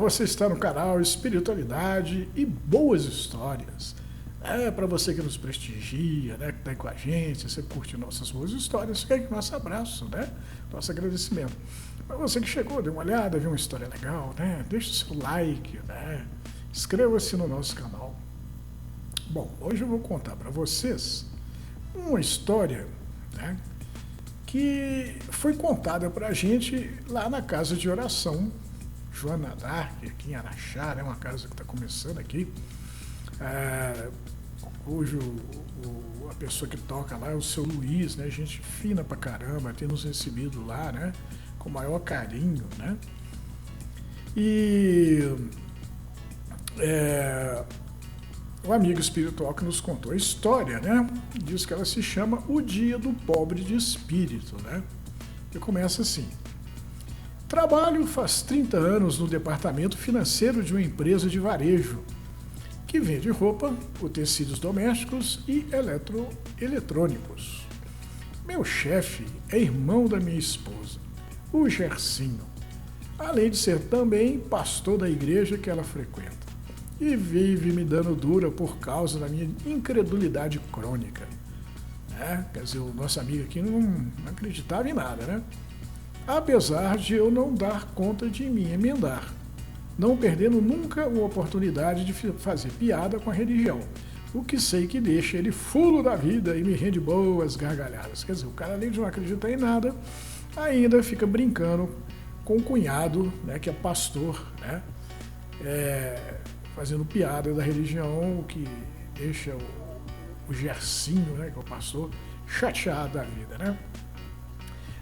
você está no canal Espiritualidade e Boas Histórias. Para você que nos prestigia, né, que está aí com a gente, você curte nossas boas histórias, fica aqui nosso abraço, né, nosso agradecimento. Para você que chegou, dê uma olhada, viu uma história legal, né, deixa o seu like, né, inscreva-se no nosso canal. Bom, hoje eu vou contar para vocês uma história, né, que foi contada para a gente lá na casa de oração Joana d'Arc, aqui em Araxá, é uma casa que está começando aqui, cujo a pessoa que toca lá é o seu Luiz, né, gente fina pra caramba, tem nos recebido lá, né, com o maior carinho, né, e o amigo espiritual que nos contou a história, né, diz que ela se chama O Dia do Pobre de Espírito, né, e começa assim: trabalho faz 30 anos no departamento financeiro de uma empresa de varejo, que vende roupa, utensílios domésticos e eletrônicos. Meu chefe é irmão da minha esposa, o Gersinho, além de ser também pastor da igreja que ela frequenta, e vive me dando dura por causa da minha incredulidade crônica. Quer dizer, o nosso amigo aqui não acreditava em nada, né? Apesar de eu não dar conta de me emendar, não perdendo nunca uma oportunidade de fazer piada com a religião, o que sei que deixa ele fulo da vida e me rende boas gargalhadas. Quer dizer, o cara, além de não acreditar em nada, ainda fica brincando com o cunhado, né, que é pastor, né, fazendo piada da religião, o que deixa o Gersinho, né, que é o pastor, chateado da vida, né?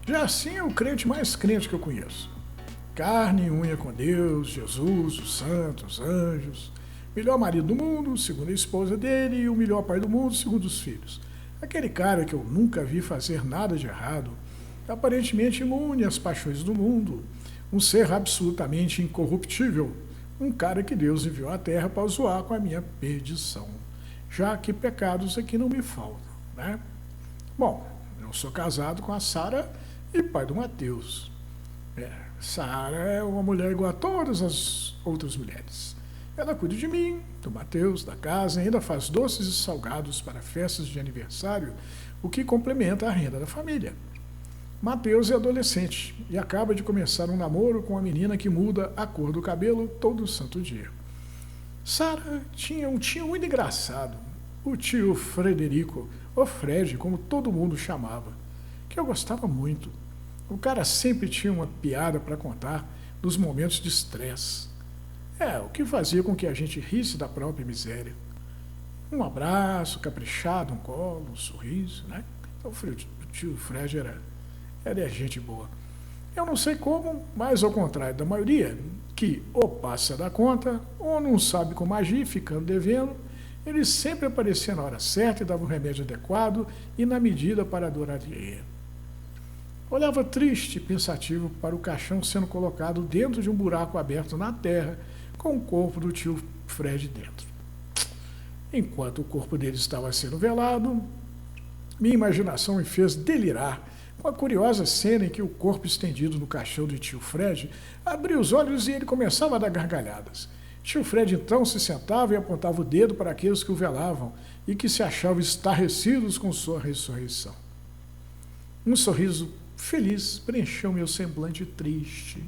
Gersinho é o crente mais crente que eu conheço. Carne e unha com Deus, Jesus, os santos, os anjos. Melhor marido do mundo, segundo a esposa dele, e o melhor pai do mundo, segundo os filhos. Aquele cara que eu nunca vi fazer nada de errado, aparentemente imune às paixões do mundo, um ser absolutamente incorruptível, um cara que Deus enviou à terra para zoar com a minha perdição, já que pecados aqui não me faltam, né? Bom, eu sou casado com a Sara e pai do Mateus. Sara é uma mulher igual a todas as outras mulheres. Ela cuida de mim, do Mateus, da casa, e ainda faz doces e salgados para festas de aniversário, o que complementa a renda da família. Mateus é adolescente e acaba de começar um namoro com uma menina que muda a cor do cabelo todo santo dia. Sara tinha um tio muito engraçado, o tio Frederico, ou Fred, como todo mundo chamava, que eu gostava muito. O cara sempre tinha uma piada para contar nos momentos de estresse. O que fazia com que a gente risse da própria miséria. Um abraço caprichado, um colo, um sorriso, né? Então, o tio Fred era gente boa. Eu não sei como, mas ao contrário da maioria, que ou passa da conta, ou não sabe como agir, ficando devendo, ele sempre aparecia na hora certa e dava o remédio adequado e na medida para a dor alheia. Olhava triste e pensativo para o caixão sendo colocado dentro de um buraco aberto na terra, com o corpo do tio Fred dentro. Enquanto o corpo dele estava sendo velado, minha imaginação me fez delirar com a curiosa cena em que o corpo estendido no caixão do tio Fred abria os olhos e ele começava a dar gargalhadas. Tio Fred então se sentava e apontava o dedo para aqueles que o velavam e que se achavam estarrecidos com sua ressurreição. Um sorriso feliz preencheu meu semblante triste,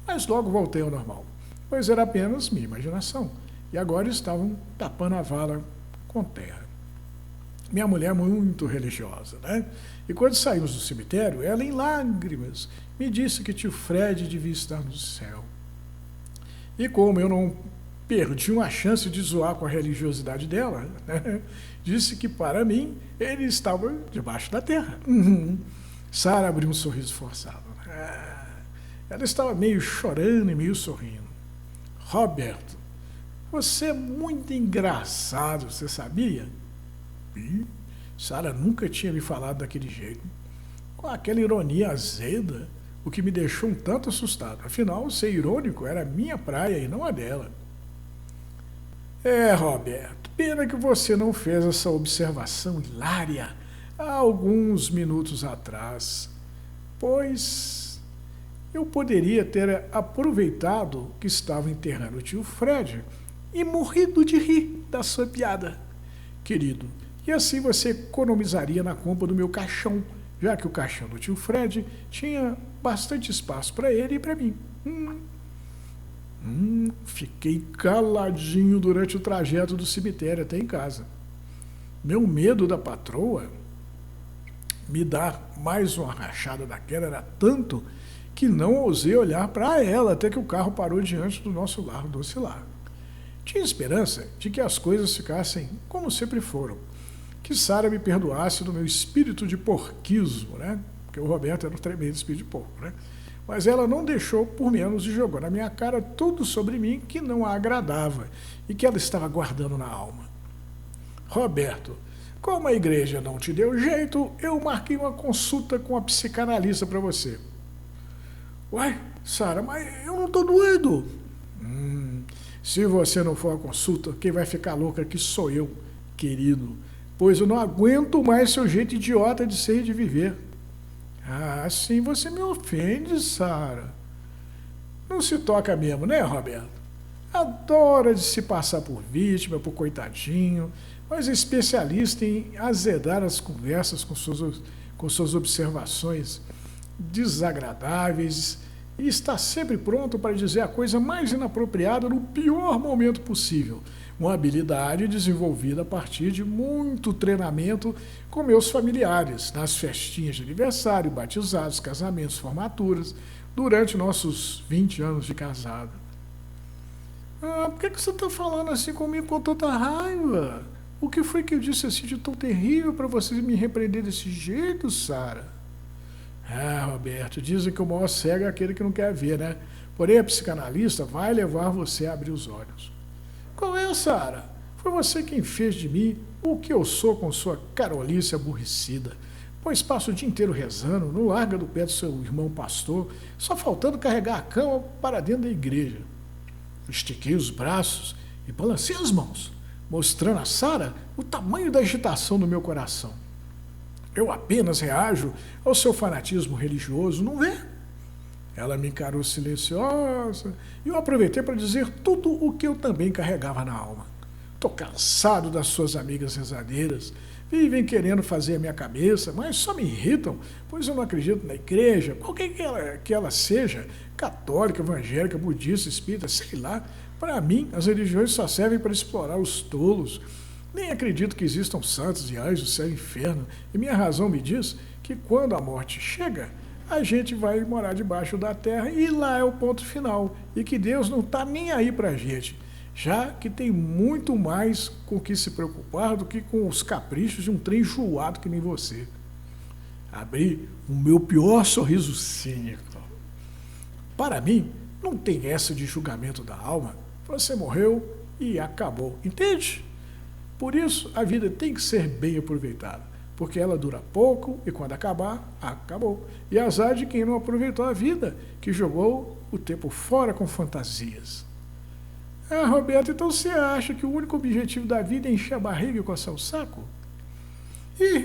mas logo voltei ao normal, pois era apenas minha imaginação, e agora estavam tapando a vala com terra. Minha mulher é muito religiosa, né? E quando saímos do cemitério, ela, em lágrimas, me disse que tio Fred devia estar no céu. E como eu não perdi uma chance de zoar com a religiosidade dela, né? Disse que, para mim, ele estava debaixo da terra. Sara abriu um sorriso forçado. Ela estava meio chorando e meio sorrindo. Roberto, você é muito engraçado, você sabia? Sara nunca tinha me falado daquele jeito, com aquela ironia azeda, o que me deixou um tanto assustado. Afinal, ser irônico era a minha praia e não a dela. Roberto, pena que você não fez essa observação hilária há alguns minutos atrás, pois eu poderia ter aproveitado que estava enterrando o tio Fred e morrido de rir da sua piada, querido. E assim você economizaria na compra do meu caixão, já que o caixão do tio Fred tinha bastante espaço para ele e para mim. Fiquei caladinho durante o trajeto do cemitério até em casa. Meu medo da patroa me dar mais uma rachada daquela era tanto que não ousei olhar para ela até que o carro parou diante do nosso lar, doce lar. Tinha esperança de que as coisas ficassem como sempre foram, que Sara me perdoasse do meu espírito de porquismo, né? Porque o Roberto era um tremendo espírito de porco, né? Mas ela não deixou por menos e jogou na minha cara tudo sobre mim que não a agradava e que ela estava guardando na alma. Roberto, como a igreja não te deu jeito, eu marquei uma consulta com a psicanalista para você. Uai, Sara, mas eu não estou doido. Se você não for à consulta, quem vai ficar louca aqui sou eu, querido, pois eu não aguento mais seu jeito idiota de ser e de viver. Assim você me ofende, Sara. Não se toca mesmo, né, Roberto? Adora de se passar por vítima, por coitadinho, mas é especialista em azedar as conversas com suas observações desagradáveis e está sempre pronto para dizer a coisa mais inapropriada no pior momento possível. Uma habilidade desenvolvida a partir de muito treinamento com meus familiares, nas festinhas de aniversário, batizados, casamentos, formaturas, durante nossos 20 anos de casado. Por que você está falando assim comigo com tanta raiva? O que foi que eu disse assim de tão terrível para você me repreender desse jeito, Sara? Roberto, dizem que o maior cego é aquele que não quer ver, né? Porém, a psicanalista vai levar você a abrir os olhos. Qual é, Sara? Foi você quem fez de mim o que eu sou com sua carolice aborrecida, pois passo o dia inteiro rezando, não larga do pé do seu irmão pastor, só faltando carregar a cama para dentro da igreja. Estiquei os braços e balancei as mãos, mostrando a Sara o tamanho da agitação do meu coração. Eu apenas reajo ao seu fanatismo religioso, não vê? Ela me encarou silenciosa e eu aproveitei para dizer tudo o que eu também carregava na alma. Estou cansado das suas amigas rezadeiras, vivem querendo fazer a minha cabeça, mas só me irritam, pois eu não acredito na igreja, qualquer que ela seja, católica, evangélica, budista, espírita, sei lá. Para mim, as religiões só servem para explorar os tolos. Nem acredito que existam santos e anjos, céu e inferno, e minha razão me diz que quando a morte chega, a gente vai morar debaixo da terra e lá é o ponto final, e que Deus não está nem aí para a gente, já que tem muito mais com o que se preocupar do que com os caprichos de um trem enjoado que nem você. Abri o meu pior sorriso cínico. Para mim, não tem essa de julgamento da alma. Você morreu e acabou, entende? Por isso, a vida tem que ser bem aproveitada, porque ela dura pouco e quando acabar, acabou. E azar de quem não aproveitou a vida, que jogou o tempo fora com fantasias. Roberto, então você acha que o único objetivo da vida é encher a barriga e coçar o saco?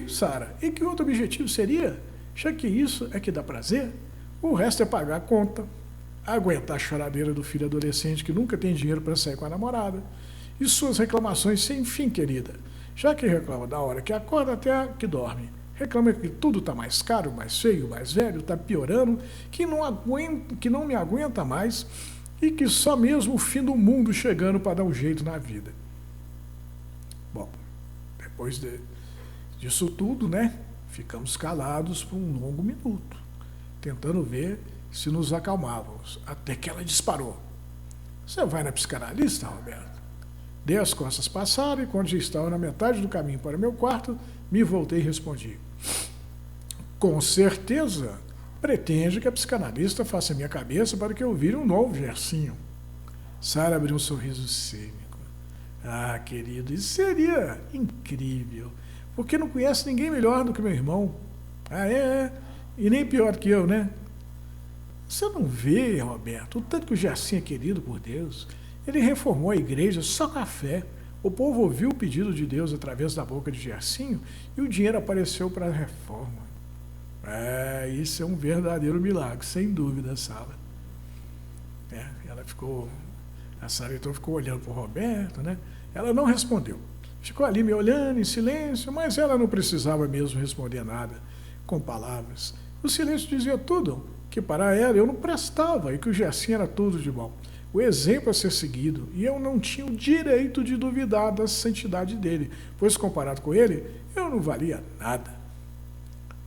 Sara, e que outro objetivo seria? Já que isso é que dá prazer, o resto é pagar a conta, aguentar a choradeira do filho adolescente que nunca tem dinheiro para sair com a namorada, e suas reclamações sem fim, querida, já que reclama da hora que acorda até que dorme. Reclama que tudo está mais caro, mais feio, mais velho, está piorando, que não me aguenta mais e que só mesmo o fim do mundo chegando para dar um jeito na vida. Bom, depois disso tudo, né, ficamos calados por um longo minuto, tentando ver se nos acalmávamos, até que ela disparou. Você vai na psicanalista, Roberto? Dei as costas passaram e quando já estava na metade do caminho para meu quarto, me voltei e respondi. Com certeza, pretende que a psicanalista faça minha cabeça para que eu vire um novo Gersinho. Sara abriu um sorriso cínico. Querido, isso seria incrível, porque não conhece ninguém melhor do que meu irmão. E nem pior que eu, né? Você não vê, Roberto, o tanto que o Gersinho é querido por Deus. Ele reformou a igreja só com a fé. O povo ouviu o pedido de Deus através da boca de Gersinho e o dinheiro apareceu para a reforma. Isso é um verdadeiro milagre, sem dúvida, Sara. Ela ficou, a Sara então ficou olhando para o Roberto, né? Ela não respondeu. Ficou ali me olhando em silêncio, mas ela não precisava mesmo responder nada com palavras. O silêncio dizia tudo, que para ela eu não prestava e que o Gersinho era tudo de bom. O exemplo a ser seguido, e eu não tinha o direito de duvidar da santidade dele, pois comparado com ele, eu não valia nada.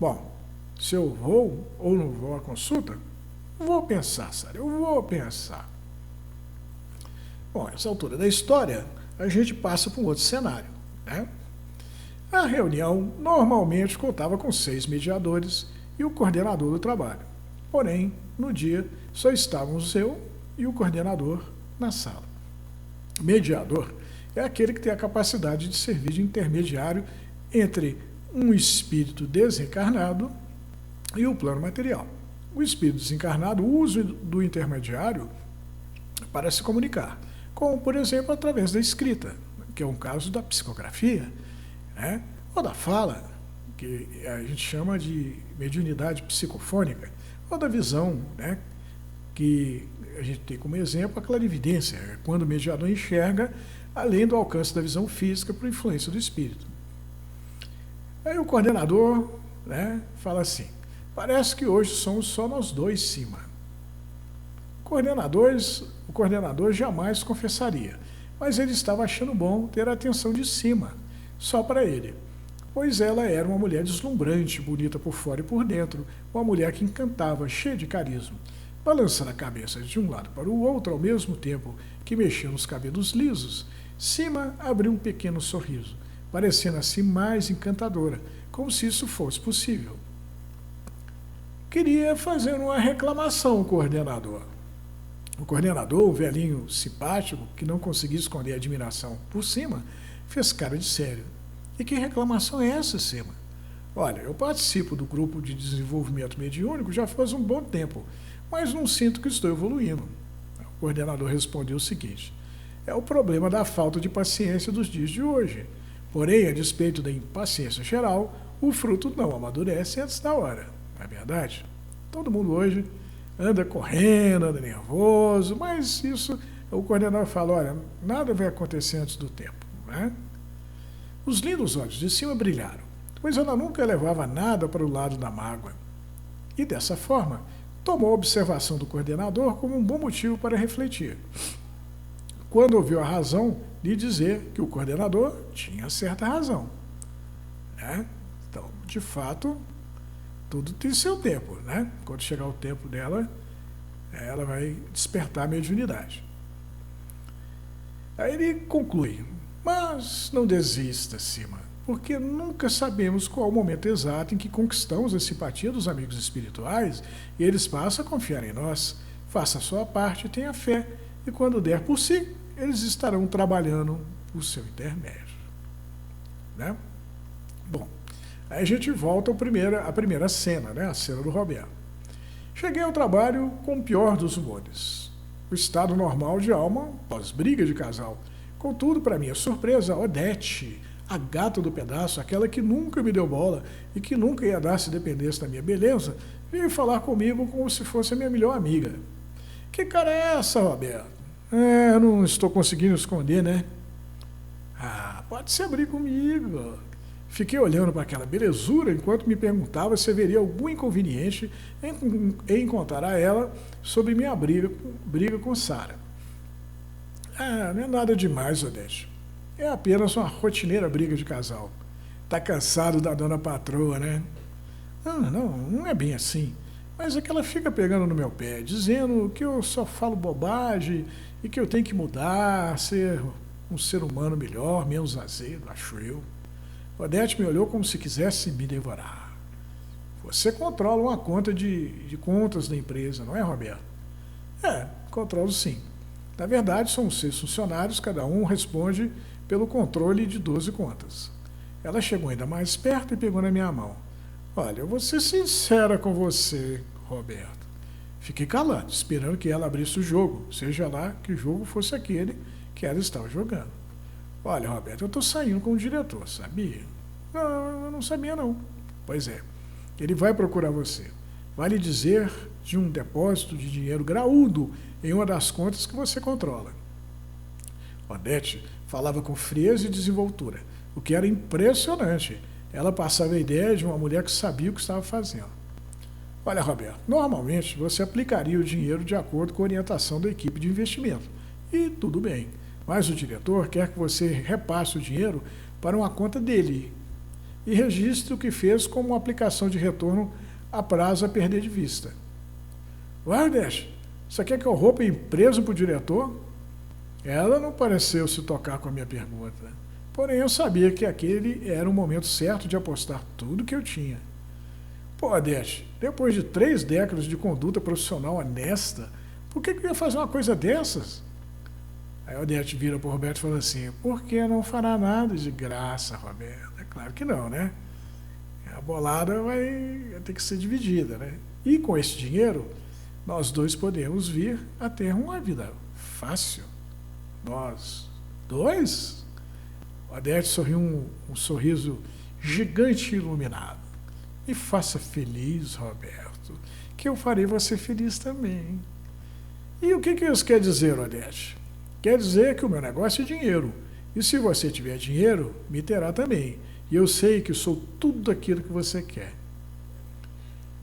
Bom, se eu vou ou não vou à consulta, vou pensar, Sara, eu vou pensar. Bom, nessa altura da história, a gente passa para um outro cenário, né? A reunião normalmente contava com 6 mediadores e o coordenador do trabalho. Porém, no dia, só estávamos eu e o coordenador na sala. Mediador é aquele que tem a capacidade de servir de intermediário entre um espírito desencarnado e o plano material. O espírito desencarnado usa do intermediário para se comunicar, como, por exemplo, através da escrita, que é um caso da psicografia, né? Ou da fala, que a gente chama de mediunidade psicofônica, ou da visão, né? Que a gente tem como exemplo a clarividência, quando o mediador enxerga além do alcance da visão física por influência do espírito. Aí o coordenador, né, fala assim: parece que hoje somos só nós dois, Cima. O coordenador jamais confessaria, mas ele estava achando bom ter a atenção de Cima, só para ele, pois ela era uma mulher deslumbrante, bonita por fora e por dentro, uma mulher que encantava, cheia de carisma. Balançando a cabeça de um lado para o outro ao mesmo tempo que mexia nos cabelos lisos, Cima abriu um pequeno sorriso, parecendo assim mais encantadora, como se isso fosse possível. Queria fazer uma reclamação, coordenador. O coordenador, o velhinho simpático, que não conseguia esconder a admiração por Cima, fez cara de sério. E que reclamação é essa, Cima? Olha, eu participo do grupo de desenvolvimento mediúnico já faz um bom tempo, mas não sinto que estou evoluindo. O coordenador respondeu o seguinte: é o problema da falta de paciência dos dias de hoje. Porém, a despeito da impaciência geral, o fruto não amadurece antes da hora. Não é verdade? Todo mundo hoje anda correndo, anda nervoso, mas isso, o coordenador fala: olha, nada vai acontecer antes do tempo. Né? Os lindos olhos de Cima brilharam, pois ela nunca levava nada para o lado da mágoa. E dessa forma, tomou a observação do coordenador como um bom motivo para refletir. Quando ouviu a razão de dizer que o coordenador tinha certa razão. Né? Então, de fato, tudo tem seu tempo. Né? Quando chegar o tempo dela, ela vai despertar a mediunidade. Aí ele conclui: mas não desista, Cima, porque nunca sabemos qual o momento exato em que conquistamos a simpatia dos amigos espirituais e eles passam a confiar em nós. Faça a sua parte, tenha fé, e quando der por si, eles estarão trabalhando por seu intermédio. Né? Bom, aí a gente volta à primeira cena, né? A cena do Roberto. Cheguei ao trabalho com o pior dos humores, o estado normal de alma pós-briga de casal. Contudo, para minha surpresa, Odete, a gata do pedaço, aquela que nunca me deu bola e que nunca ia dar se dependesse da minha beleza, veio falar comigo como se fosse a minha melhor amiga. Que cara é essa, Roberto? Eu não estou conseguindo esconder, né? Ah, pode se abrir comigo. Fiquei olhando para aquela belezura enquanto me perguntava se haveria algum inconveniente em contar a ela sobre minha briga com Sara. Não é nada demais, Odete. É apenas uma rotineira briga de casal. Tá cansado da dona patroa, né? Não é bem assim. Mas é que ela fica pegando no meu pé, dizendo que eu só falo bobagem e que eu tenho que mudar, ser um ser humano melhor, menos azedo, acho eu. Odete me olhou como se quisesse me devorar. Você controla uma conta de contas da empresa, não é, Roberto? Controlo sim. Na verdade, somos 6 funcionários, cada um responde pelo controle de 12 contas. Ela chegou ainda mais perto e pegou na minha mão. Olha, eu vou ser sincera com você, Roberto. Fiquei calado, esperando que ela abrisse o jogo, seja lá que jogo fosse aquele que ela estava jogando. Olha, Roberto, eu estou saindo com o diretor, sabia? Não, eu não sabia não. Pois é, Ele vai procurar você. Vai lhe dizer de um depósito de dinheiro graúdo em uma das contas que você controla. Odete falava com frieza e desenvoltura, o que era impressionante. Ela passava a ideia de uma mulher que sabia o que estava fazendo. Olha, Roberto, normalmente você aplicaria o dinheiro de acordo com a orientação da equipe de investimento. E tudo bem, mas o diretor quer que você repasse o dinheiro para uma conta dele e registre o que fez como uma aplicação de retorno a prazo a perder de vista. Ué, Odete, você quer que eu roupe a empresa para o diretor? Ela não pareceu se tocar com a minha pergunta, porém eu sabia que aquele era o momento certo de apostar tudo que eu tinha. Pô, Odete, depois de 3 décadas de conduta profissional honesta, por que eu ia fazer uma coisa dessas? Aí Odete vira para o Roberto e fala assim, por que não fará nada de graça, Roberto? É claro que não, né? A bolada vai ter que ser dividida, né? E com esse dinheiro, nós dois podemos vir a ter uma vida fácil. Nós dois? Odete sorriu um sorriso gigante e iluminado. Me faça feliz, Roberto, que eu farei você feliz também. E o que isso quer dizer, Odete? Quer dizer que o meu negócio é dinheiro. E se você tiver dinheiro, me terá também. E eu sei que sou tudo aquilo que você quer.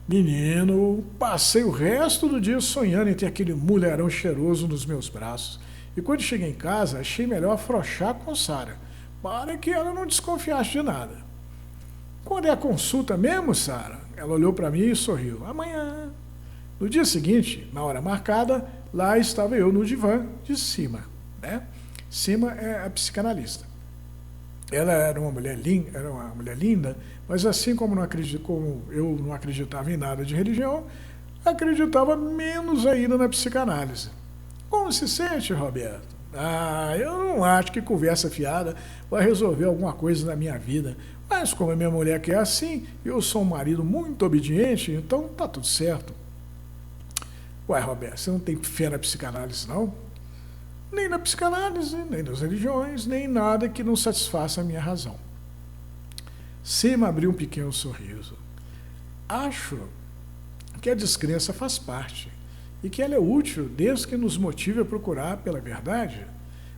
Menino, passei o resto do dia sonhando em ter aquele mulherão cheiroso nos meus braços. E quando cheguei em casa, achei melhor afrouxar com Sara, para que ela não desconfiasse de nada. Quando é a consulta mesmo, Sara? Ela olhou para mim e sorriu. Amanhã. No dia seguinte, na hora marcada, lá estava eu no divã de Cima, né? Cima é a psicanalista. Ela era uma mulher linda, mas assim como eu não acreditava em nada de religião, acreditava menos ainda na psicanálise. Como se sente, Roberto? Eu não acho que conversa fiada vai resolver alguma coisa na minha vida. Mas como a minha mulher quer assim, eu sou um marido muito obediente, então tá tudo certo. Ué, Roberto, você não tem fé na psicanálise, não? Nem na psicanálise, nem nas religiões, nem nada que não satisfaça a minha razão. Cima abriu um pequeno sorriso. Acho que a descrença faz parte e que ela é útil desde que nos motive a procurar pela verdade.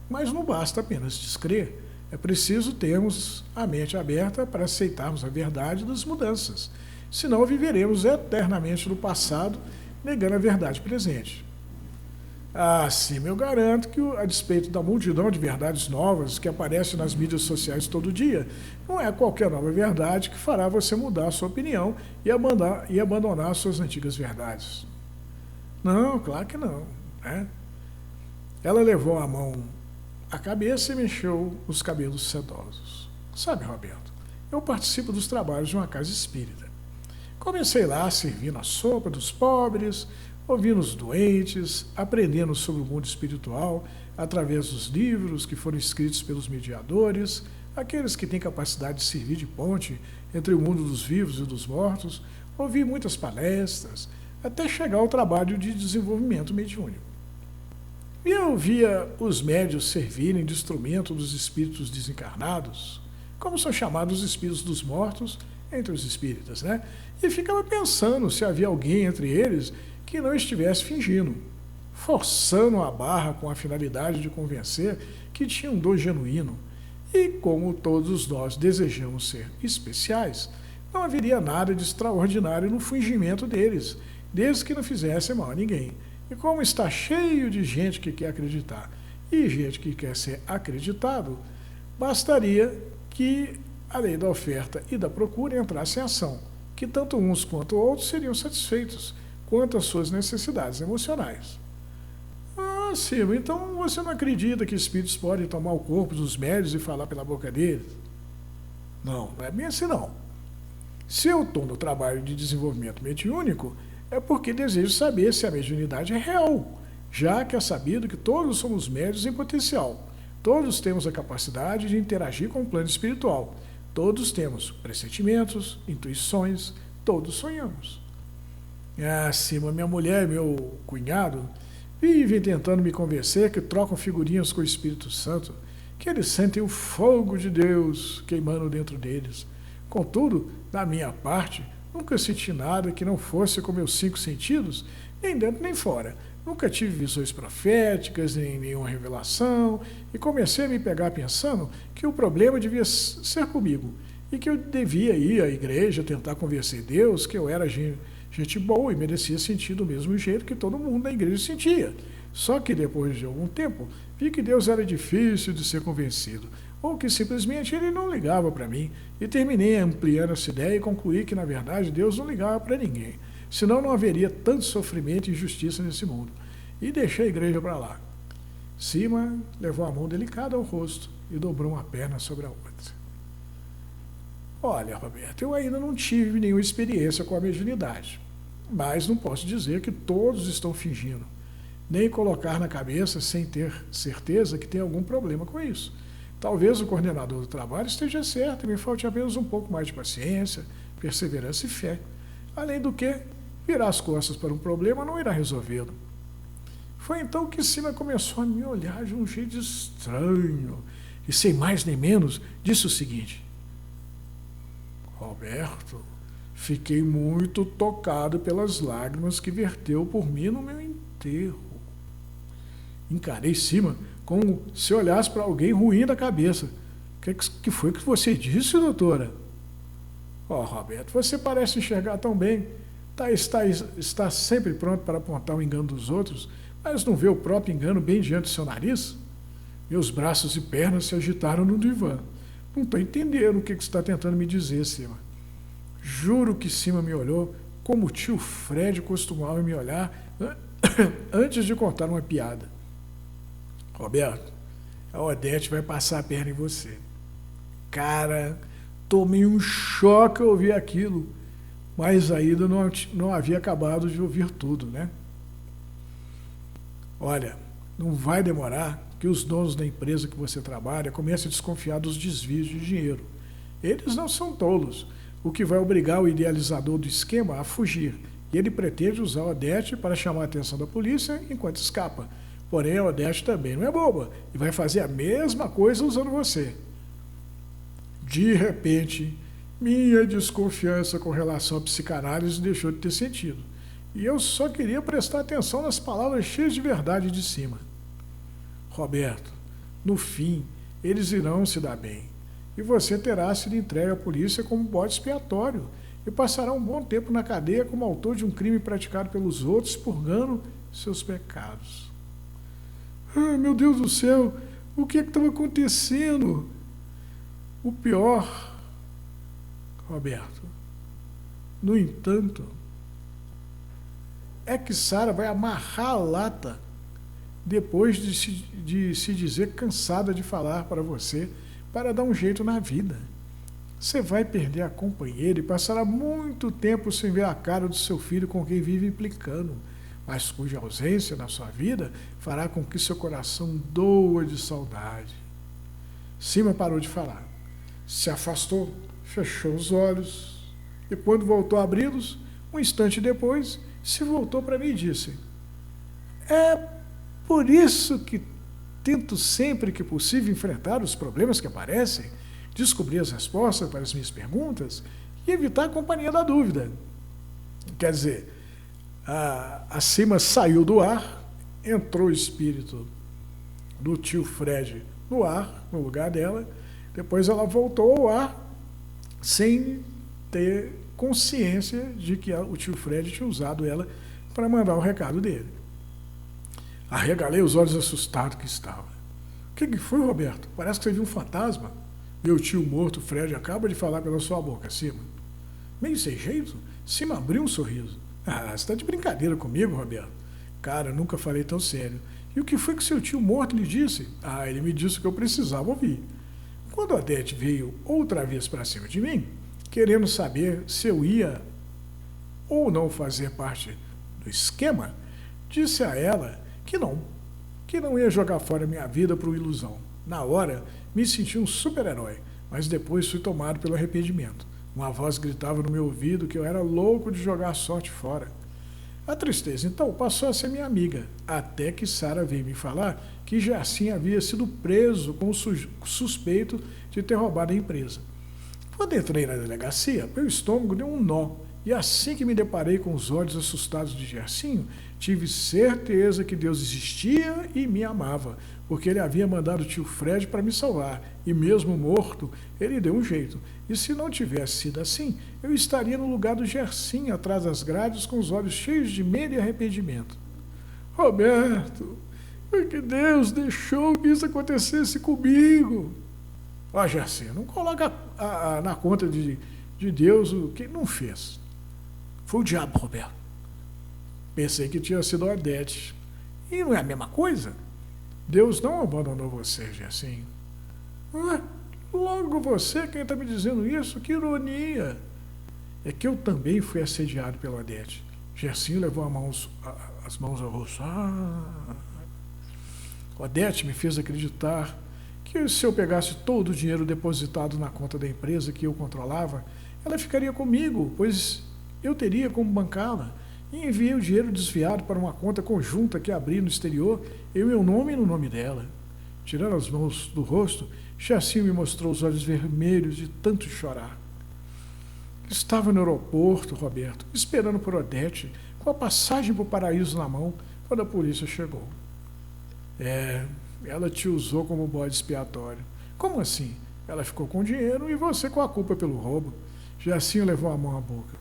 Mas não basta apenas descrer, é preciso termos a mente aberta para aceitarmos a verdade das mudanças, senão viveremos eternamente no passado, negando a verdade presente. Sim, eu garanto que, a despeito da multidão de verdades novas que aparecem nas mídias sociais todo dia, não é qualquer nova verdade que fará você mudar a sua opinião e abandonar suas antigas verdades. Não, claro que não, né? Ela levou a mão à cabeça e mexeu os cabelos sedosos. Sabe, Roberto, eu participo dos trabalhos de uma casa espírita. Comecei lá servindo a sopa dos pobres, ouvindo os doentes, aprendendo sobre o mundo espiritual através dos livros que foram escritos pelos mediadores, aqueles que têm capacidade de servir de ponte entre o mundo dos vivos e dos mortos. Ouvi muitas palestras, até chegar ao trabalho de desenvolvimento mediúnico. E eu via os médios servirem de instrumento dos espíritos desencarnados, como são chamados os espíritos dos mortos entre os espíritas, né? E ficava pensando se havia alguém entre eles que não estivesse fingindo, forçando a barra com a finalidade de convencer que tinha um dom genuíno. E como todos nós desejamos ser especiais, não haveria nada de extraordinário no fingimento deles, desde que não fizesse mal a ninguém. E como está cheio de gente que quer acreditar e gente que quer ser acreditado, bastaria que a lei da oferta e da procura entrasse em ação, que tanto uns quanto outros seriam satisfeitos quanto às suas necessidades emocionais. Silvio, então você não acredita que espíritos podem tomar o corpo dos médios e falar pela boca deles? Não, não é bem assim não. Se eu estou no trabalho de desenvolvimento mediúnico, é porque desejo saber se a mediunidade é real, já que é sabido que todos somos médios em potencial. Todos temos a capacidade de interagir com o plano espiritual. Todos temos pressentimentos, intuições, todos sonhamos. Sim, mas minha mulher e meu cunhado vivem tentando me convencer que trocam figurinhas com o Espírito Santo, que eles sentem o fogo de Deus queimando dentro deles. Contudo, da minha parte, Nunca senti nada que não fosse com meus 5 sentidos, nem dentro nem fora. Nunca tive visões proféticas, nem nenhuma revelação, e comecei a me pegar pensando que o problema devia ser comigo, e que eu devia ir à igreja tentar convencer Deus que eu era gente boa e merecia sentir do mesmo jeito que todo mundo na igreja sentia. Só que depois de algum tempo, vi que Deus era difícil de ser convencido, ou que simplesmente ele não ligava para mim, e terminei ampliando essa ideia e concluí que, na verdade, Deus não ligava para ninguém, senão não haveria tanto sofrimento e injustiça nesse mundo, e deixei a igreja para lá. Sima levou a mão delicada ao rosto e dobrou uma perna sobre a outra. Olha, Roberto, eu ainda não tive nenhuma experiência com a mediunidade, mas não posso dizer que todos estão fingindo, nem colocar na cabeça sem ter certeza que tem algum problema com isso. Talvez o coordenador do trabalho esteja certo e me falte apenas um pouco mais de paciência, perseverança e fé. Além do que, virar as costas para um problema não irá resolvê-lo. Foi então que Sima começou a me olhar de um jeito estranho e, sem mais nem menos, disse o seguinte: Roberto, fiquei muito tocado pelas lágrimas que verteu por mim no meu enterro. Encarei Sima como se olhasse para alguém ruim da cabeça. Que foi que você disse, doutora? Roberto, você parece enxergar tão bem. Está sempre pronto para apontar o engano dos outros, mas não vê o próprio engano bem diante do seu nariz? Meus braços e pernas se agitaram no divã. Não estou entendendo o que você está tentando me dizer, Sima. Juro que Sima me olhou como o tio Fred costumava me olhar antes de contar uma piada. Roberto, a Odete vai passar a perna em você. Cara, tomei um choque ao ouvir aquilo, mas ainda não havia acabado de ouvir tudo, né? Olha, não vai demorar que os donos da empresa que você trabalha comecem a desconfiar dos desvios de dinheiro. Eles não são tolos, o que vai obrigar o idealizador do esquema a fugir, e ele pretende usar a Odete para chamar a atenção da polícia enquanto escapa. Porém, a Odete também não é boba e vai fazer a mesma coisa usando você. De repente, minha desconfiança com relação à psicanálise deixou de ter sentido. E eu só queria prestar atenção nas palavras cheias de verdade de Sima. Roberto, no fim, eles irão se dar bem. E você terá sido entregue à polícia como bode expiatório e passará um bom tempo na cadeia como autor de um crime praticado pelos outros, purgando seus pecados. Meu Deus do céu, o que estava acontecendo? O pior, Roberto, no entanto, é que Sara vai amarrar a lata depois de se dizer cansada de falar para você para dar um jeito na vida. Você vai perder a companheira e passará muito tempo sem ver a cara do seu filho com quem vive implicando, mas cuja ausência na sua vida fará com que seu coração doa de saudade. Sima parou de falar, se afastou, fechou os olhos e, quando voltou a abri-los, um instante depois, se voltou para mim e disse: é por isso que tento sempre que possível enfrentar os problemas que aparecem, descobrir as respostas para as minhas perguntas e evitar a companhia da dúvida. Quer dizer, a Sima saiu do ar, entrou o espírito do tio Fred no ar, no lugar dela, depois ela voltou ao ar sem ter consciência de que o tio Fred tinha usado ela para mandar o recado dele. Arregalei os olhos assustado que estava. O que foi, Roberto? Parece que você viu um fantasma. Meu tio morto, Fred, acaba de falar pela sua boca, Sima. Meio sem jeito, Sima abriu um sorriso. Você está de brincadeira comigo, Roberto? Cara, nunca falei tão sério. E o que foi que seu tio morto lhe disse? Ele me disse o que eu precisava ouvir. Quando a Odete veio outra vez para cima de mim, querendo saber se eu ia ou não fazer parte do esquema, disse a ela que não ia jogar fora minha vida por uma ilusão. Na hora, me senti um super-herói, mas depois fui tomado pelo arrependimento. Uma voz gritava no meu ouvido que eu era louco de jogar a sorte fora. A tristeza, então, passou a ser minha amiga, até que Sara veio me falar que Jaci havia sido preso com o suspeito de ter roubado a empresa. Quando entrei na delegacia, meu estômago deu um nó E assim que me deparei com os olhos assustados de Gersinho, tive certeza que Deus existia e me amava, porque ele havia mandado o tio Fred para me salvar, e mesmo morto, ele deu um jeito. E se não tivesse sido assim, eu estaria no lugar do Gersinho, atrás das grades, com os olhos cheios de medo e arrependimento. Roberto, foi que Deus deixou que isso acontecesse comigo. Ó, Gersinho, não coloca na conta de Deus o que não fez. Foi o diabo, Roberto. Pensei que tinha sido a Odete. E não é a mesma coisa? Deus não abandonou você, Gersinho. Ah, logo você quem está me dizendo isso? Que ironia. É que eu também fui assediado pela Odete. Gersinho levou as mãos ao rosto. Odete me fez acreditar que se eu pegasse todo o dinheiro depositado na conta da empresa que eu controlava, ela ficaria comigo, pois eu teria como bancá-la. E enviei o dinheiro desviado para uma conta conjunta que abri no exterior, em meu nome e no nome dela. Tirando as mãos do rosto, Gersinho me mostrou os olhos vermelhos de tanto chorar. Estava no aeroporto, Roberto, esperando por Odete, com a passagem para o paraíso na mão, quando a polícia chegou. Ela te usou como bode expiatório. Como assim? Ela ficou com o dinheiro e você com a culpa pelo roubo. Gersinho levou a mão à boca.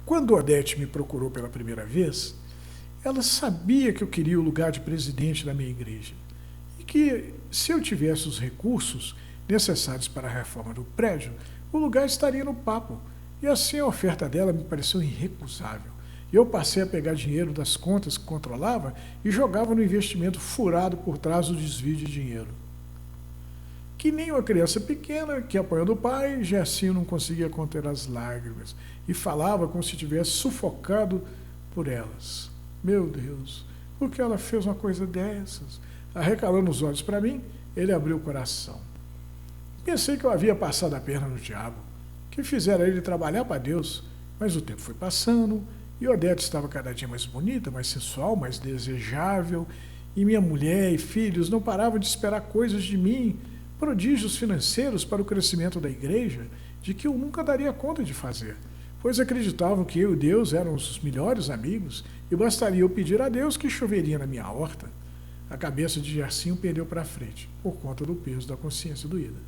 Quando Odete me procurou pela primeira vez, ela sabia que eu queria o lugar de presidente da minha igreja e que, se eu tivesse os recursos necessários para a reforma do prédio, o lugar estaria no papo. E assim a oferta dela me pareceu irrecusável. Eu passei a pegar dinheiro das contas que controlava e jogava no investimento furado por trás do desvio de dinheiro. Que nem uma criança pequena que, apanhando o pai, Gersinho não conseguia conter as lágrimas e falava como se tivesse sufocado por elas. Meu Deus, por que ela fez uma coisa dessas? Arrecalando os olhos para mim, ele abriu o coração. Pensei que eu havia passado a perna no diabo, que fizera ele trabalhar para Deus, mas o tempo foi passando e Odete estava cada dia mais bonita, mais sensual, mais desejável, e minha mulher e filhos não paravam de esperar coisas de mim, prodígios financeiros para o crescimento da igreja, de que eu nunca daria conta de fazer, pois acreditavam que eu e Deus eram os melhores amigos e bastaria eu pedir a Deus que choveria na minha horta. A cabeça de Gersinho perdeu para frente, por conta do peso da consciência doída.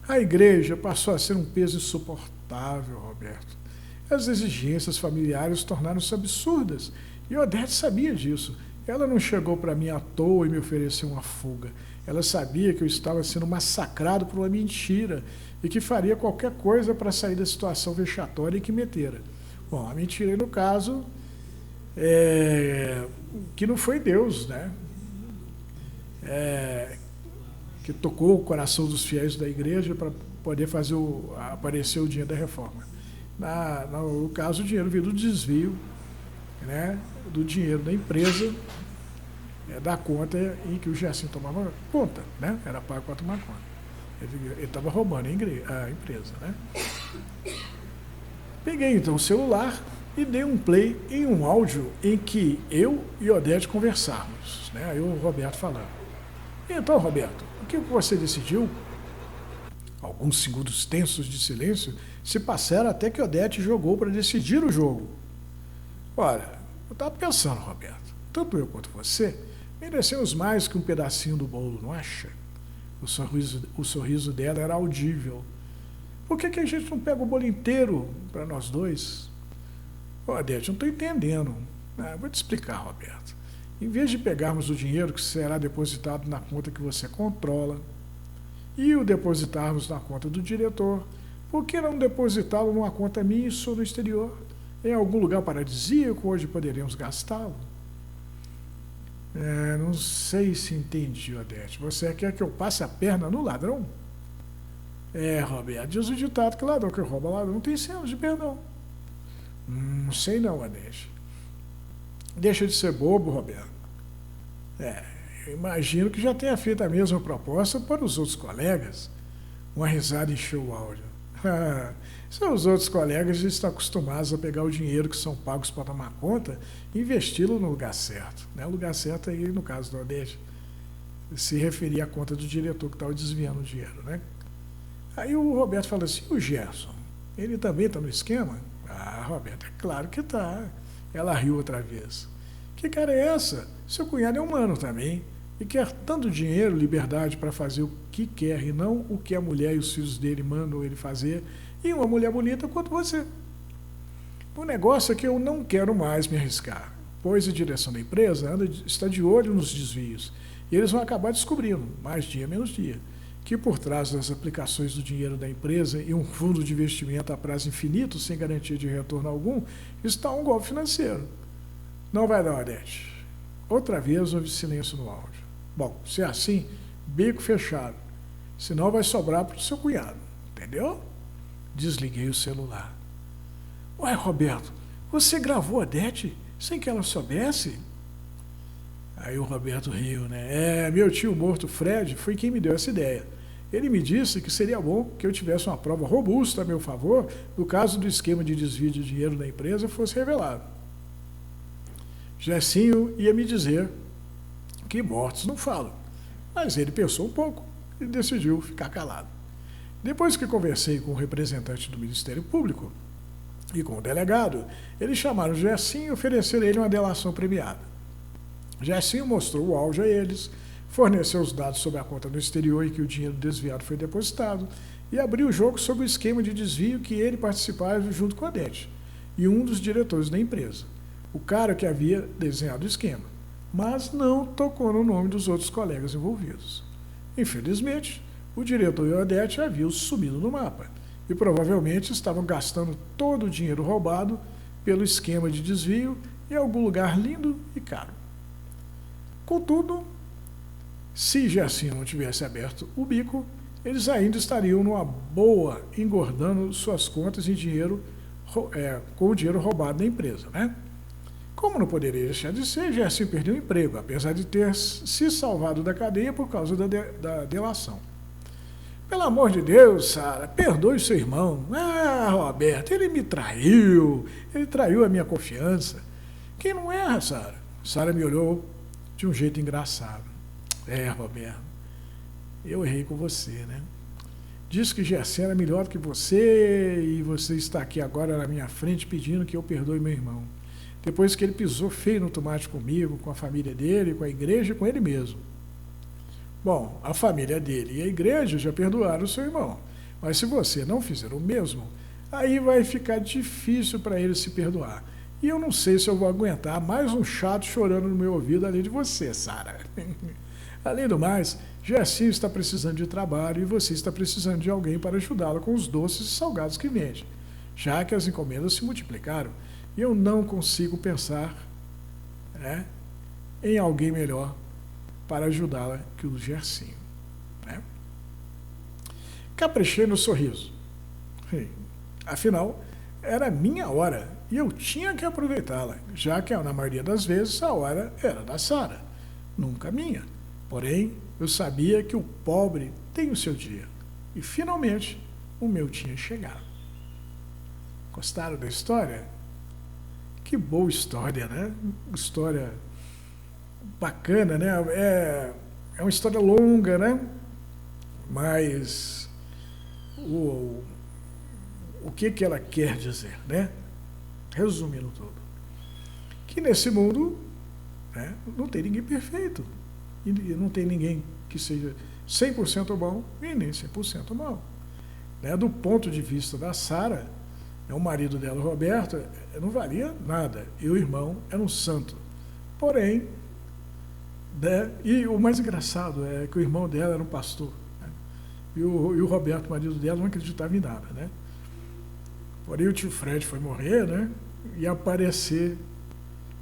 A igreja passou a ser um peso insuportável, Roberto. As exigências familiares tornaram-se absurdas, e Odete sabia disso. Ela não chegou para mim à toa e me ofereceu uma fuga. Ela sabia que eu estava sendo massacrado por uma mentira e que faria qualquer coisa para sair da situação vexatória em que metera. Bom, a mentira, no caso, que não foi Deus, né? Que tocou o coração dos fiéis da igreja para poder fazer aparecer o dinheiro da reforma. No caso, o dinheiro veio do desvio, né, do dinheiro da empresa, da conta em que o Gersinho tomava conta, né? Era pago para tomar conta. Ele estava roubando a empresa, né? Peguei então o celular e dei um play em um áudio em que eu e Odete conversávamos, né? Aí o Roberto falando. Então, Roberto, o que você decidiu? Alguns segundos tensos de silêncio se passaram até que Odete jogou para decidir o jogo. Olha, eu estava pensando, Roberto, tanto eu quanto você merecemos mais que um pedacinho do bolo, não acha? O sorriso dela era audível. Por que a gente não pega o bolo inteiro para nós dois? Odete, não estou entendendo. Vou te explicar, Roberto. Em vez de pegarmos o dinheiro que será depositado na conta que você controla e o depositarmos na conta do diretor, por que não depositá-lo numa conta minha e sua no exterior? Em algum lugar paradisíaco onde poderemos gastá-lo? Não sei se entendi, Odete. Você quer que eu passe a perna no ladrão? Roberto, diz o ditado que ladrão que rouba ladrão tem senso de perdão. Não sei não, Odete. Deixa de ser bobo, Roberto. Eu imagino que já tenha feito a mesma proposta para os outros colegas. Uma risada encheu o áudio. Os outros colegas já estão acostumados a pegar o dinheiro que são pagos para tomar conta e investi-lo no lugar certo. Né? O lugar certo aí, no caso do Odete, se referia à conta do diretor que estava desviando o dinheiro, né? Aí o Roberto fala assim, o Gerson, ele também está no esquema? Ah, Roberto, é claro que está. Ela riu outra vez. Que cara é essa? Seu cunhado é humano também e quer tanto dinheiro, liberdade para fazer o que quer e não o que a mulher e os filhos dele mandam ele fazer, e uma mulher bonita quanto você. O negócio é que eu não quero mais me arriscar, pois a direção da empresa está de olho nos desvios e eles vão acabar descobrindo, mais dia menos dia, que por trás das aplicações do dinheiro da empresa e um fundo de investimento a prazo infinito sem garantia de retorno algum está um golpe financeiro. Não vai dar, Odete. Outra vez houve silêncio no áudio. Bom, se é assim, bico fechado. Senão vai sobrar para o seu cunhado. Entendeu? Desliguei o celular. Ué, Roberto, você gravou a Odete sem que ela soubesse? Aí o Roberto riu, né? Meu tio morto, Fred, foi quem me deu essa ideia. Ele me disse que seria bom que eu tivesse uma prova robusta a meu favor no caso do esquema de desvio de dinheiro da empresa fosse revelado. Gersinho ia me dizer que mortos não falam, mas ele pensou um pouco e decidiu ficar calado. Depois que conversei com o representante do Ministério Público e com o delegado, eles chamaram o Gersinho e ofereceram a ele uma delação premiada. Gersinho mostrou o áudio a eles, forneceu os dados sobre a conta no exterior em que o dinheiro desviado foi depositado e abriu o jogo sobre o esquema de desvio que ele participava junto com a Odete e um dos diretores da empresa, o cara que havia desenhado o esquema, mas não tocou no nome dos outros colegas envolvidos. Infelizmente, o diretor e a Odete haviam sumido no mapa e provavelmente estavam gastando todo o dinheiro roubado pelo esquema de desvio em algum lugar lindo e caro. Contudo, se Gersinho não tivesse aberto o bico, eles ainda estariam numa boa engordando suas contas em dinheiro, com o dinheiro roubado da empresa, né? Como não poderia deixar de ser, Gersinho perdeu o emprego, apesar de ter se salvado da cadeia por causa da delação. Pelo amor de Deus, Sara, perdoe seu irmão. Ah, Roberto, ele traiu a minha confiança. Quem não erra, Sara? Sara me olhou de um jeito engraçado. Roberto, eu errei com você, né? Disse que Gersinho era melhor do que você e você está aqui agora na minha frente pedindo que eu perdoe meu irmão. Depois que ele pisou feio no tomate comigo, com a família dele, com a igreja e com ele mesmo. Bom, a família dele e a igreja já perdoaram o seu irmão, mas se você não fizer o mesmo, aí vai ficar difícil para ele se perdoar. E eu não sei se eu vou aguentar mais um chato chorando no meu ouvido além de você, Sara. Além do mais, Gersinho está precisando de trabalho e você está precisando de alguém para ajudá-la com os doces e salgados que vende, já que as encomendas se multiplicaram e eu não consigo pensar em alguém melhor para ajudá-la que o Gersinho. Né? Caprichei no sorriso. Afinal, era minha hora e eu tinha que aproveitá-la, já que na maioria das vezes a hora era da Sara, nunca minha. Porém, eu sabia que o pobre tem o seu dia e finalmente o meu tinha chegado. Gostaram da história? Que boa história, né? História bacana, né? É uma história longa, né? Mas o que ela quer dizer, né? Resumindo tudo. Que nesse mundo, né, não tem ninguém perfeito. E não tem ninguém que seja 100% bom e nem 100% mal. Né? Do ponto de vista da Sara, o marido dela, o Roberto, não valia nada. E o irmão era um santo. Porém, né, e o mais engraçado é que o irmão dela era um pastor. Né? E o Roberto, o marido dela, não acreditava em nada. Né? Porém, o tio Fred foi morrer, né, e aparecer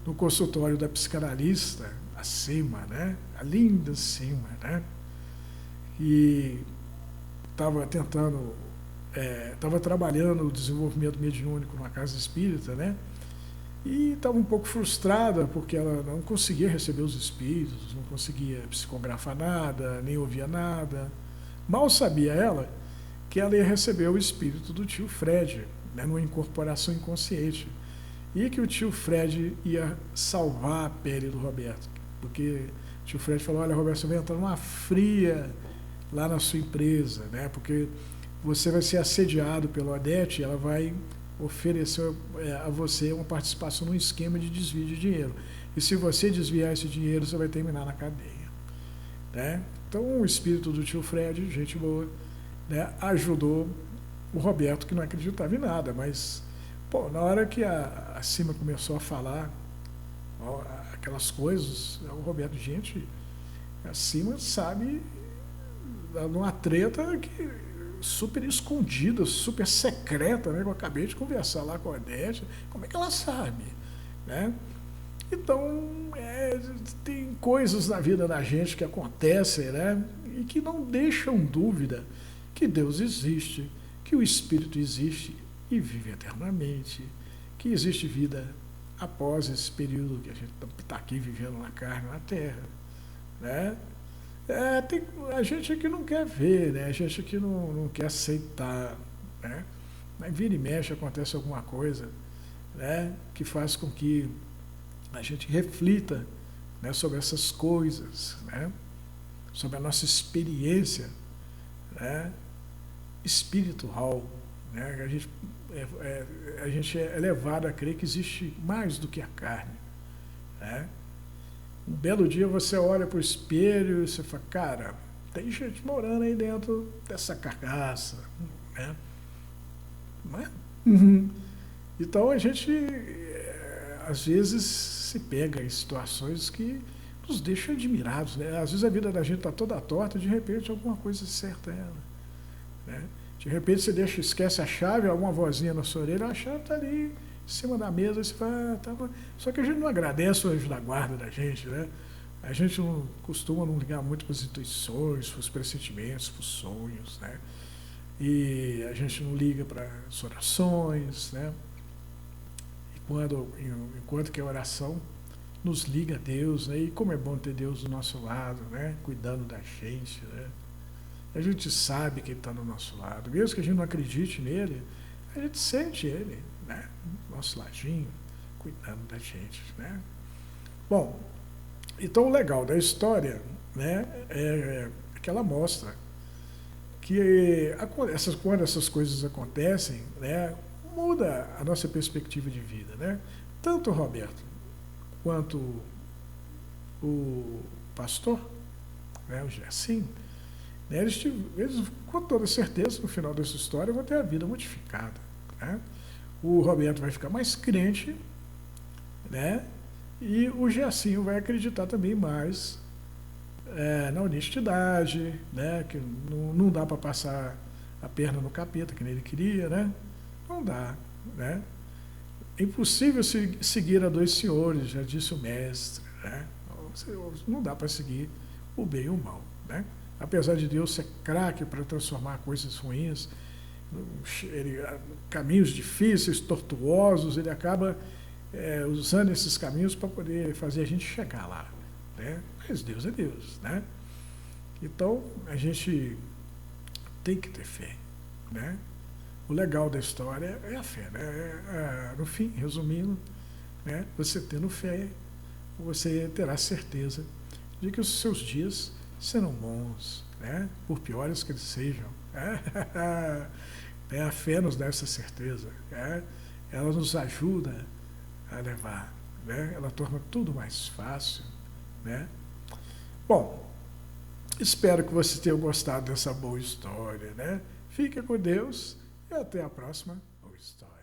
no consultório da psicanalista, acima, né, a linda acima, né, e estava tentando... estava trabalhando o desenvolvimento mediúnico numa casa espírita, né? E estava um pouco frustrada porque ela não conseguia receber os espíritos, não conseguia psicografar nada, nem ouvia nada. Mal sabia ela que ela ia receber o espírito do tio Fred, né, numa incorporação inconsciente, e que o tio Fred ia salvar a pele do Roberto, porque O tio Fred falou, olha, Roberto, você vai entrar numa fria lá na sua empresa, né? Porque você vai ser assediado pela Odete, ela vai oferecer a você uma participação num esquema de desvio de dinheiro. E se você desviar esse dinheiro, você vai terminar na cadeia, né? Então, o espírito do tio Fred, gente boa, né, ajudou o Roberto, que não acreditava em nada, mas, pô, na hora que a Cima começou a falar aquelas coisas, o Roberto, gente, a Cima sabe numa treta que super escondida, super secreta, né? Eu acabei de conversar lá com a Odete, como é que ela sabe, né? Então, tem coisas na vida da gente que acontecem, né? E que não deixam dúvida que Deus existe, que o Espírito existe e vive eternamente, que existe vida após esse período que a gente está aqui vivendo na carne, na terra, né? Tem a gente aqui não quer ver, né? A gente aqui não quer aceitar, né? Mas vira e mexe, acontece alguma coisa, né? Que faz com que a gente reflita, né, sobre essas coisas, né? Sobre a nossa experiência, né, espiritual, né? A gente é levado a crer que existe mais do que a carne, né? Um belo dia você olha para o espelho e você fala, cara, tem gente morando aí dentro dessa carcaça, né? Não é? Uhum. Então a gente, às vezes, se pega em situações que nos deixam admirados, né? Às vezes a vida da gente está toda torta e de repente alguma coisa acerta ela, né? De repente você esquece a chave, alguma vozinha na sua orelha, a chave está ali em cima da mesa, você fala, tá bom. Só que a gente não agradece o anjo da guarda da gente, né? A gente não costuma não ligar muito para as intuições, para os pressentimentos, para os sonhos, né? E a gente não liga para as orações, né? Enquanto que a oração nos liga a Deus, né? E como é bom ter Deus do nosso lado, né? Cuidando da gente, né? A gente sabe que Ele está do nosso lado, mesmo que a gente não acredite nele, a gente sente Ele, né? Nosso ladinho, cuidando da gente, né? Bom, então o legal da história, né, é que ela mostra que quando essas coisas acontecem, né, muda a nossa perspectiva de vida, né? Tanto o Roberto quanto o pastor, né, o Gersim, né, eles, com toda certeza, no final dessa história, vão ter a vida modificada, né? O Roberto vai ficar mais crente, né? E o Gersinho vai acreditar também mais na honestidade, né? Que não dá para passar a perna no capeta, que nem ele queria, né? Não dá, né? É impossível seguir a dois senhores, já disse o mestre, né? Não dá para seguir o bem e o mal, né? Apesar de Deus ser craque para transformar coisas ruins, caminhos difíceis, tortuosos, ele acaba usando esses caminhos para poder fazer a gente chegar lá, né? Mas Deus é Deus, né? Então, a gente tem que ter fé, né? O legal da história é a fé, né? No fim, resumindo, né? Você tendo fé, você terá certeza de que os seus dias serão bons, né? Por piores que eles sejam. A fé nos dá essa certeza, né? Ela nos ajuda a levar, né? Ela torna tudo mais fácil, né? Bom, espero que você tenha gostado dessa boa história, né? Fique com Deus e até a próxima boa história.